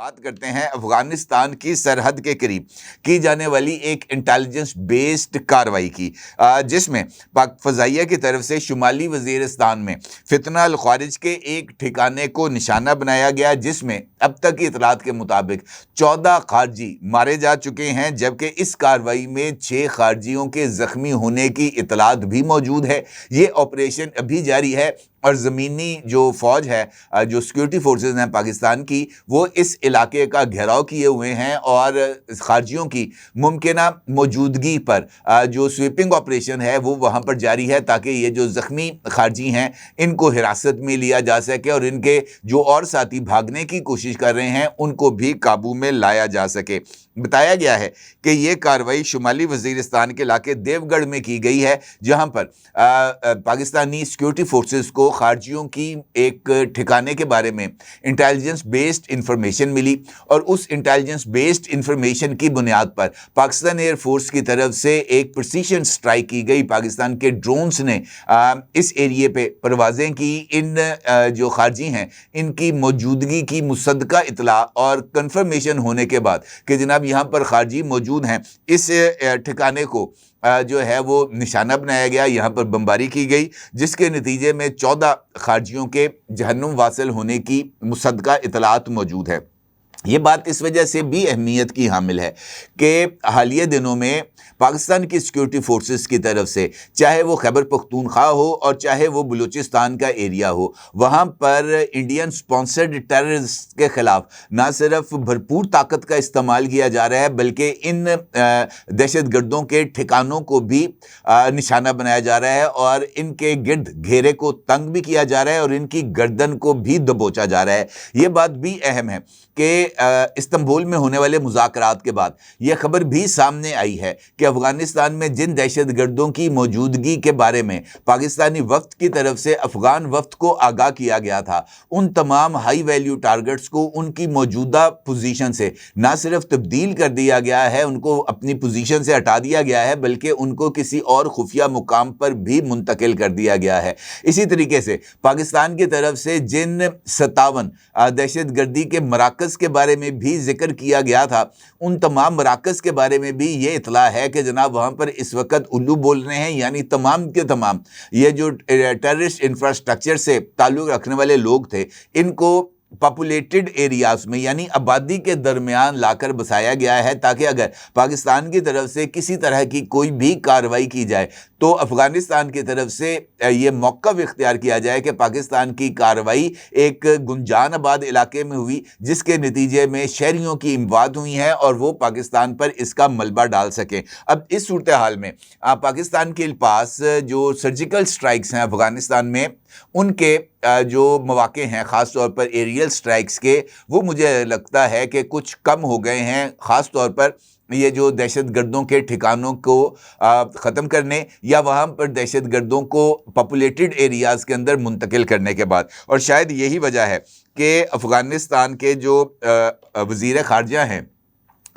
بات کرتے ہیں افغانستان کی سرحد کے قریب کی جانے والی ایک انٹیلیجنس بیسڈ کارروائی کی، جس میں پاک فضائیہ کی طرف سے شمالی وزیرستان میں فتنہ الخوارج کے ایک ٹھکانے کو نشانہ بنایا گیا، جس میں اب تک کی اطلاعات کے مطابق 14 خارجی مارے جا چکے ہیں، جبکہ اس کارروائی میں 6 خارجیوں کے زخمی ہونے کی اطلاعات بھی موجود ہے۔ یہ آپریشن ابھی جاری ہے اور زمینی جو فوج ہے، جو سیکورٹی فورسز ہیں پاکستان کی، وہ اس علاقے کا گھیراؤ کیے ہوئے ہیں اور خارجیوں کی ممکنہ موجودگی پر جو سویپنگ آپریشن ہے وہ وہاں پر جاری ہے، تاکہ یہ جو زخمی خارجی ہیں ان کو حراست میں لیا جا سکے اور ان کے جو اور ساتھی بھاگنے کی کوشش کر رہے ہیں ان کو بھی قابو میں لایا جا سکے۔ بتایا گیا ہے کہ یہ کارروائی شمالی وزیرستان کے علاقے دیوگڑھ میں کی گئی ہے، جہاں پر پاکستانی سیکورٹی فورسز کو خارجیوں کی ایک ٹھکانے کے بارے میں انٹیلیجنس بیسڈ انفارمیشن ملی، اور اس انٹیلیجنس بیسڈ انفارمیشن کی بنیاد پر پاکستان ایئر فورس کی طرف سے ایک پریسیشن سٹرائک کی گئی۔ پاکستان کے ڈرونز نے اس ایریے پہ پروازیں کی۔ ان جو خارجی ہیں ان کی موجودگی کی مصدقہ اطلاع اور کنفرمیشن ہونے کے بعد کہ جناب یہاں پر خارجی موجود ہیں، اس ٹھکانے کو جو ہے وہ نشانہ بنایا گیا، یہاں پر بمباری کی گئی، جس کے نتیجے میں 14 خارجیوں کے جہنم واصل ہونے کی مصدقہ اطلاعات موجود ہے۔ یہ بات اس وجہ سے بھی اہمیت کی حامل ہے کہ حالیہ دنوں میں پاکستان کی سیکورٹی فورسز کی طرف سے، چاہے وہ خیبر پختونخوا ہو اور چاہے وہ بلوچستان کا ایریا ہو، وہاں پر انڈین سپانسرڈ ٹیررسٹ کے خلاف نہ صرف بھرپور طاقت کا استعمال کیا جا رہا ہے، بلکہ ان دہشت گردوں کے ٹھکانوں کو بھی نشانہ بنایا جا رہا ہے اور ان کے گرد گھیرے کو تنگ بھی کیا جا رہا ہے اور ان کی گردن کو بھی دبوچا جا رہا ہے۔ یہ بات بھی اہم ہے کہ استنبول میں ہونے والے مذاکرات کے بعد یہ خبر بھی سامنے آئی ہے کہ افغانستان میں جن دہشت گردوں کی موجودگی کے بارے میں پاکستانی وفد کی طرف سے افغان وفد کو آگاہ کیا گیا تھا، ان تمام ہائی ویلیو ٹارگٹس کو ان کی موجودہ پوزیشن سے نہ صرف تبدیل کر دیا گیا ہے، ان کو اپنی پوزیشن سے ہٹا دیا گیا ہے، بلکہ ان کو کسی اور خفیہ مقام پر بھی منتقل کر دیا گیا ہے۔ اسی طریقے سے پاکستان کی طرف سے جن 57 دہشت گردی کے مراکز کے بارے میں بھی ذکر کیا گیا تھا، ان تمام مراکز کے بارے میں بھی یہ اطلاع ہے کہ جناب وہاں پر اس وقت الو بول رہے ہیں، یعنی تمام کے تمام یہ جو ٹیررسٹ انفراسٹرکچر سے تعلق رکھنے والے لوگ تھے، ان کو پاپولیٹڈ ایریاز میں یعنی آبادی کے درمیان لا کر بسایا گیا ہے، تاکہ اگر پاکستان کی طرف سے کسی طرح کی کوئی بھی کارروائی کی جائے تو افغانستان کی طرف سے یہ موقف اختیار کیا جائے کہ پاکستان کی کارروائی ایک گنجان آباد علاقے میں ہوئی، جس کے نتیجے میں شہریوں کی اموات ہوئی ہیں اور وہ پاکستان پر اس کا ملبہ ڈال سکیں۔ اب اس صورتحال میں پاکستان کے پاس جو سرجیکل سٹرائکس ہیں افغانستان میں، ان کے جو مواقع ہیں خاص طور پر ایریل سٹرائکس کے، وہ مجھے لگتا ہے کہ کچھ کم ہو گئے ہیں، خاص طور پر یہ جو دہشت گردوں کے ٹھکانوں کو ختم کرنے یا وہاں پر دہشت گردوں کو پاپولیٹڈ ایریاز کے اندر منتقل کرنے کے بعد۔ اور شاید یہی وجہ ہے کہ افغانستان کے جو وزیر خارجہ ہیں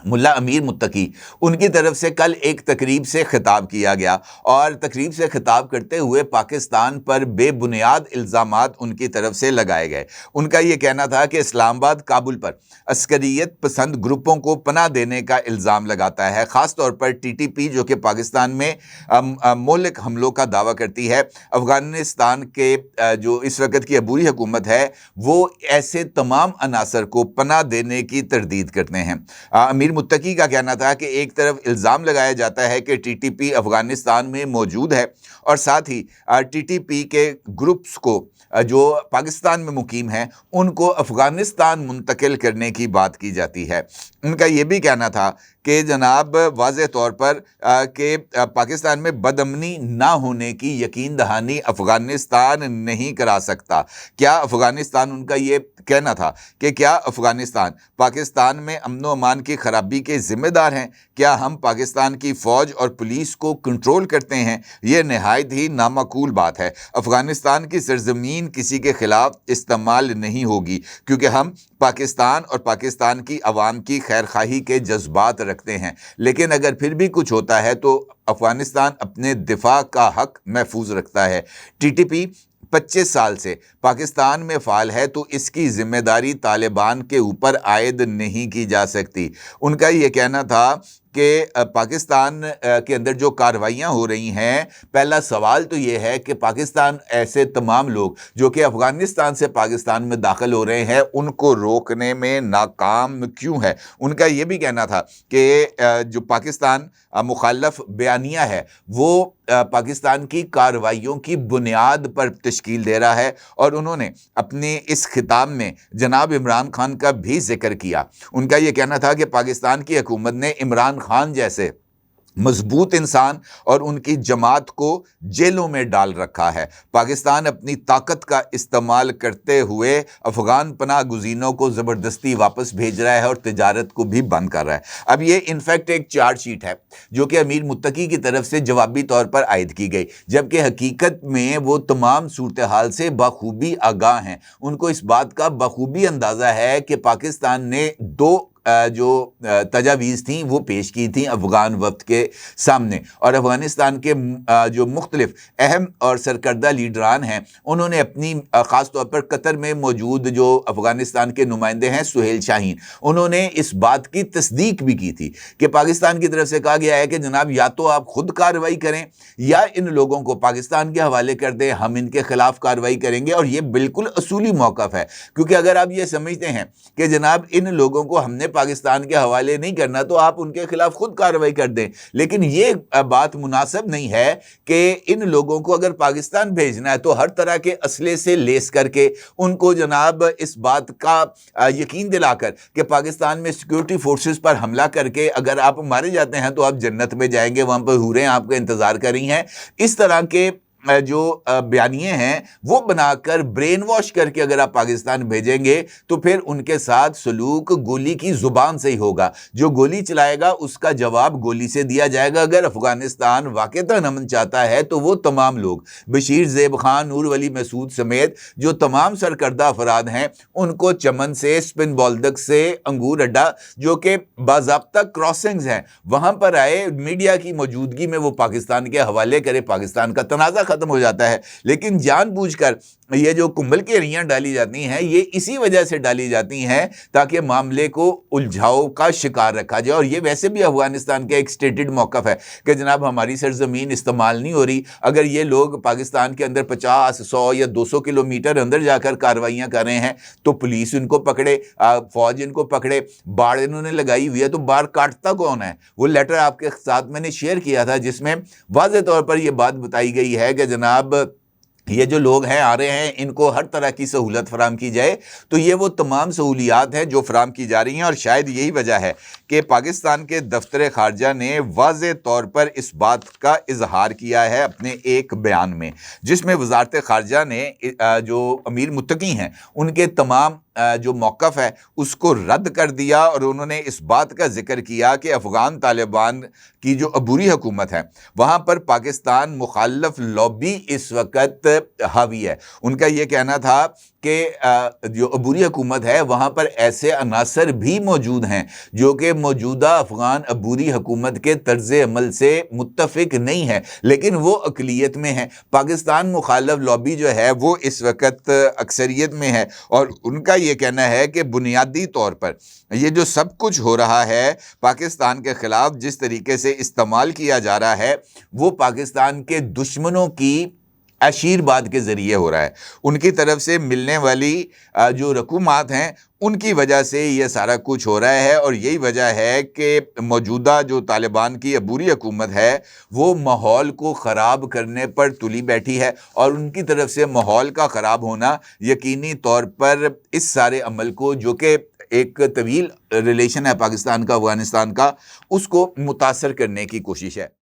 ملا امیر متقی، ان کی طرف سے کل ایک تقریب سے خطاب کیا گیا، اور تقریب سے خطاب کرتے ہوئے پاکستان پر بے بنیاد الزامات ان کی طرف سے لگائے گئے۔ ان کا یہ کہنا تھا کہ اسلام آباد کابل پر عسکریت پسند گروپوں کو پناہ دینے کا الزام لگاتا ہے، خاص طور پر ٹی ٹی پی جو کہ پاکستان میں مہلک حملوں کا دعویٰ کرتی ہے۔ افغانستان کے جو اس وقت کی عبوری حکومت ہے وہ ایسے تمام عناصر کو پناہ دینے کی تردید کرتے ہیں۔ امیر متقی کا کہنا تھا کہ ایک طرف الزام لگایا جاتا ہے کہ ٹی ٹی پی افغانستان میں موجود ہے، اور ساتھ ہی ٹی ٹی پی کے گروپس کو جو پاکستان میں مقیم ہیں ان کو افغانستان منتقل کرنے کی بات کی جاتی ہے۔ ان کا یہ بھی کہنا تھا کہ جناب واضح طور پر کہ پاکستان میں بدامنی نہ ہونے کی یقین دہانی افغانستان نہیں کرا سکتا۔ کیا افغانستان، ان کا یہ کہنا تھا کہ کیا افغانستان پاکستان میں امن و امان کی خرابی کے ذمہ دار ہیں؟ کیا ہم پاکستان کی فوج اور پولیس کو کنٹرول کرتے ہیں؟ یہ نہایت ہی نامعقول بات ہے۔ افغانستان کی سرزمین کسی کے خلاف استعمال نہیں ہوگی، کیونکہ ہم پاکستان اور پاکستان کی عوام کی خیرخواہی کے جذبات رکھتے ہیں، لیکن اگر پھر بھی کچھ ہوتا ہے تو افغانستان اپنے دفاع کا حق محفوظ رکھتا ہے۔ ٹی ٹی پی 25 سال سے پاکستان میں فعال ہے تو اس کی ذمہ داری طالبان کے اوپر عائد نہیں کی جا سکتی۔ ان کا یہ کہنا تھا کہ پاکستان کے اندر جو کارروائیاں ہو رہی ہیں، پہلا سوال تو یہ ہے کہ پاکستان ایسے تمام لوگ جو کہ افغانستان سے پاکستان میں داخل ہو رہے ہیں ان کو روکنے میں ناکام کیوں ہے۔ ان کا یہ بھی کہنا تھا کہ جو پاکستان مخالف بیانیہ ہے وہ پاکستان کی کارروائیوں کی بنیاد پر تشکیل دے رہا ہے، اور انہوں نے اپنے اس خطاب میں جناب عمران خان کا بھی ذکر کیا۔ ان کا یہ کہنا تھا کہ پاکستان کی حکومت نے عمران خان جیسے مضبوط انسان اور ان کی جماعت کو جیلوں میں ڈال رکھا ہے۔ پاکستان اپنی طاقت کا استعمال کرتے ہوئے افغان پناہ گزینوں کو زبردستی واپس بھیج رہا ہے اور تجارت کو بھی بند کر رہا ہے۔ اب یہ انفیکٹ ایک چارج شیٹ ہے جو کہ امیر متقی کی طرف سے جوابی طور پر عائد کی گئی، جبکہ حقیقت میں وہ تمام صورتحال سے بخوبی آگاہ ہیں۔ ان کو اس بات کا بخوبی اندازہ ہے کہ پاکستان نے دو جو تجاویز تھیں وہ پیش کی تھیں افغان وفد کے سامنے، اور افغانستان کے جو مختلف اہم اور سرکردہ لیڈران ہیں انہوں نے اپنی خاص طور پر قطر میں موجود جو افغانستان کے نمائندے ہیں سہیل شاہین، انہوں نے اس بات کی تصدیق بھی کی تھی کہ پاکستان کی طرف سے کہا گیا ہے کہ جناب یا تو آپ خود کارروائی کریں یا ان لوگوں کو پاکستان کے حوالے کر دیں، ہم ان کے خلاف کارروائی کریں گے۔ اور یہ بالکل اصولی موقف ہے، کیونکہ اگر آپ یہ سمجھتے ہیں کہ جناب ان لوگوں کو ہم نے پاکستان کے حوالے نہیں کرنا تو آپ ان کے خلاف خود کارروائی کر دیں، لیکن یہ بات مناسب نہیں ہے کہ ان لوگوں کو اگر پاکستان بھیجنا ہے تو ہر طرح کے اسلحے سے لیس کر کے ان کو جناب اس بات کا یقین دلا کر کہ پاکستان میں سیکیورٹی فورسز پر حملہ کر کے اگر آپ مارے جاتے ہیں تو آپ جنت میں جائیں گے، وہاں پر حوریں آپ کا انتظار کر رہی ہیں، اس طرح کے جو بیانیے ہیں وہ بنا کر برین واش کر کے اگر آپ پاکستان بھیجیں گے تو پھر ان کے ساتھ سلوک گولی کی زبان سے ہی ہوگا۔ جو گولی چلائے گا اس کا جواب گولی سے دیا جائے گا۔ اگر افغانستان واقعتاً امن چاہتا ہے تو وہ تمام لوگ بشیر زیب خان، نور ولی مسعود سمیت جو تمام سرکردہ افراد ہیں ان کو چمن سے، سپن بولدک سے، انگور اڈا جو کہ باضابطہ کراسنگز ہیں وہاں پر آئے، میڈیا کی موجودگی میں وہ پاکستان کے حوالے کرے، پاکستان کا تنازع ختم ہو جاتا ہے۔ لیکن جان بوجھ کر یہ جو کمبل کی ریاں ڈالی جاتی ہیں یہ اسی وجہ سے ڈالی جاتی ہیں تاکہ معاملے کو الجھاؤ کا شکار رکھا جائے، اور یہ ویسے بھی افغانستان کا ایک سٹیٹڈ موقف ہے کہ جناب ہماری سرزمین استعمال نہیں ہو رہی، اگر یہ لوگ پاکستان کے اندر 50، 100 یا 200 کلومیٹر اندر جا کر کارروائیاں کر رہے ہیں تو پولیس ان کو پکڑے، فوج ان کو پکڑے، باڑ انہوں نے لگائی ہوئی ہے تو باڑ کاٹتا کون ہے؟ وہ لیٹر آپ کے ساتھ میں نے شیئر کیا تھا جس میں واضح طور پر یہ بات بتائی گئی ہے کہ جناب یہ جو لوگ ہیں آ رہے ہیں ان کو ہر طرح کی سہولت فراہم کی جائے، تو یہ وہ تمام سہولیات ہیں جو فراہم کی جا رہی ہیں، اور شاید یہی وجہ ہے کہ پاکستان کے دفتر خارجہ نے واضح طور پر اس بات کا اظہار کیا ہے اپنے ایک بیان میں، جس میں وزارت خارجہ نے جو امیر متقی ہیں ان کے تمام جو موقف ہے اس کو رد کر دیا، اور انہوں نے اس بات کا ذکر کیا کہ افغان طالبان کی جو عبوری حکومت ہے وہاں پر پاکستان مخالف لابی اس وقت حاوی ہے۔ ان کا یہ کہنا تھا کہ جو عبوری حکومت ہے وہاں پر ایسے عناصر بھی موجود ہیں جو کہ موجودہ افغان عبوری حکومت کے طرز عمل سے متفق نہیں ہے، لیکن وہ اقلیت میں ہے۔ پاکستان مخالف لابی جو ہے وہ اس وقت اکثریت میں ہے، اور ان کا یہ کہنا ہے کہ بنیادی طور پر یہ جو سب کچھ ہو رہا ہے پاکستان کے خلاف جس طریقے سے استعمال کیا جا رہا ہے وہ پاکستان کے دشمنوں کی آشیرواد کے ذریعے ہو رہا ہے، ان کی طرف سے ملنے والی جو رقومات ہیں ان کی وجہ سے یہ سارا کچھ ہو رہا ہے، اور یہی وجہ ہے کہ موجودہ جو طالبان کی عبوری حکومت ہے وہ ماحول کو خراب کرنے پر تلی بیٹھی ہے، اور ان کی طرف سے ماحول کا خراب ہونا یقینی طور پر اس سارے عمل کو جو کہ ایک طویل ریلیشن ہے پاکستان کا افغانستان کا اس کو متاثر کرنے کی کوشش ہے۔